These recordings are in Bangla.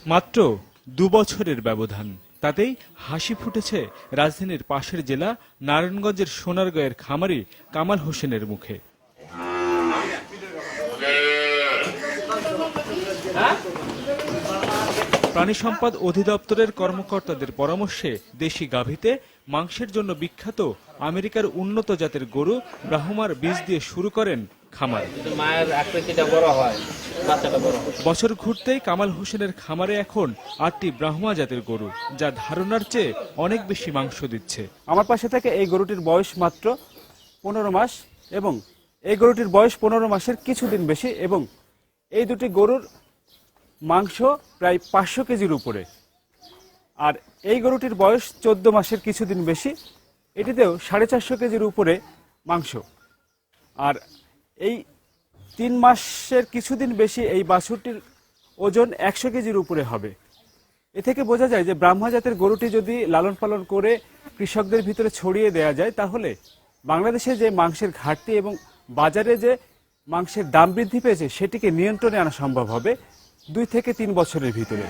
মাত্র 2 বছরের ব্যবধান, তাতেই হাসি ফুটেছে রাজধানীর পাশের জেলা নারায়ণগঞ্জের সোনারগাঁয়ের খামারি কামাল হোসেনের মুখে। প্রাণী সম্পদ অধিদপ্তরের কর্মকর্তাদের পরামর্শে দেশি গাভীতে মাংসের জন্য বিখ্যাত আমেরিকার উন্নত জাতের গরু ব্রাহ্মার বীজ দিয়ে শুরু করেন খামার। বছর ঘুরতেই কামাল হোসেনের খামারে এখন 8টি ব্রাহ্মা জাতের গরু, যা ধারণার চেয়ে অনেক বেশি মাংস দিচ্ছে। আমার পাশে থেকে এই গরুটির বয়স মাত্র 15 মাস এবং এই গরুটির বয়স 15 মাসের কিছুদিন বেশি এবং এই দুটি গরুর মাংস প্রায় 500 কেজির উপরে। আর এই গরুটির বয়স 14 মাসের কিছুদিন বেশি, এটিতেও 450 কেজির উপরে মাংস। আর এই 3 মাসের কিছুদিন বেশি এই বাছুরটির ওজন 100 কেজির উপরে হবে। এ থেকে বোঝা যায় যে ব্রাহ্মা জাতের গরুটি যদি লালন পালন করে কৃষকদের ভিতরে ছড়িয়ে দেওয়া যায়, তাহলে বাংলাদেশে যে মাংসের ঘাটতি এবং বাজারে যে মাংসের দাম বৃদ্ধি পেয়েছে সেটিকে নিয়ন্ত্রণে আনা সম্ভব হবে 2 থেকে 3 বছরের ভিতরে।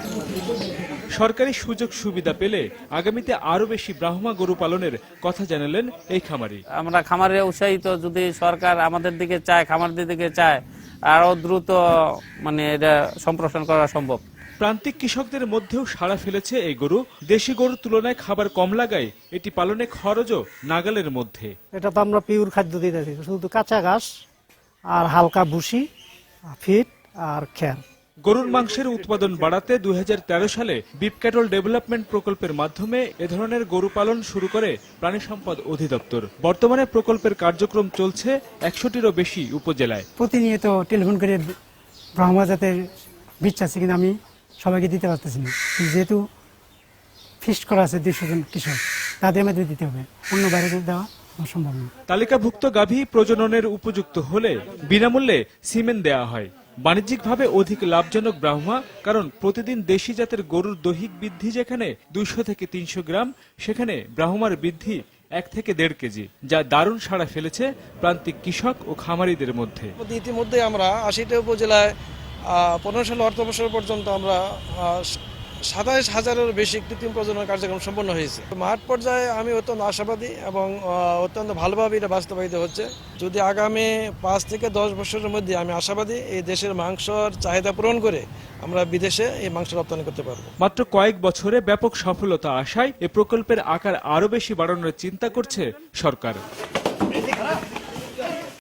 সরকারি সুযোগ সুবিধা পেলে আগামীতে আরো বেশি ব্রাহ্মা গরু পালনের কথা জানালেন এই খামারি। আমরা খামারে উৎসাহিত, যদি সরকার আমাদের দিকে চায়, খামারদের দিকে চায়, আরো দ্রুত এটা সম্প্রসারণ করা সম্ভব। প্রান্তিক কৃষকদের মধ্যেও সাড়া ফেলেছে এই গরু। দেশি গরুর তুলনায় খাবার কম লাগায় এটি পালনে খরচও নাগালের মধ্যে। এটা তো আমরা পিওর খাদ্য দিতেছি, শুধু কাঁচা ঘাস আর হালকা ভুসি, ফিড আর খ্যার। গরুর মাংসের উৎপাদন বাড়াতে 2013 সালে বিপ ক্যাটল ডেভেলপমেন্ট প্রকল্পের মাধ্যমে এ ধরনের গরু পালন শুরু করে প্রাণী সম্পদ অধিদপ্তর। বর্তমানে প্রকল্পের কার্যক্রম চলছে 100টিরও বেশি উপজেলায়। প্রতিনিয়ত টেলিফোন করে ব্রাহ্মা জাতের বীজ চাচ্ছি, কিন্তু আমি সবাইকে দিতে পারতেছি না, যেহেতু ফিক্সড করা আছে 200 জন কৃষক, তাদের মধ্যে দিতে হবে, অন্য বাইরে দেওয়া সম্ভব না। তালিকাভুক্ত গাভী প্রজননের উপযুক্ত হলে বিনামূল্যে সিমেন্ট দেওয়া হয়। বাণিজ্যিকভাবে অধিক লাভজনক ব্রাহ্মা, কারণ প্রতিদিন দেশি জাতের গরুর দৈহিক বৃদ্ধি যেখানে 200 থেকে 300 গ্রাম, সেখানে ব্রাহ্মার বৃদ্ধি 1 থেকে 1.5 কেজি, যা দারুণ সাড়া ফেলেছে প্রান্তিক কৃষক ও খামারিদের মধ্যে। ইতিমধ্যে আমরা 80টা উপজেলায় 15 সাল অর্থ বছর পর্যন্ত আমরা 27,000-এর বেশি কৃত্রিম প্রজনন কার্যক্রম সম্পন্ন হয়েছে। মাঠ পর্যায়ে আমি অত্যন্ত আশাবাদী এবং অত্যন্ত ভালোভাবে এটা বাস্তবায়িত হচ্ছে। যদি আগামী 5 থেকে 10 বছরের মধ্যে, আমি আশাবাদী এই দেশের মাংসর চাহিদা পূরণ করে আমরা বিদেশে এই মাংস রপ্তানি করতে পারবো। মাত্র কয়েক বছরে ব্যাপক সফলতা আসায় এ প্রকল্পের আকার আরো বেশি বাড়ানোর চিন্তা করছে সরকার।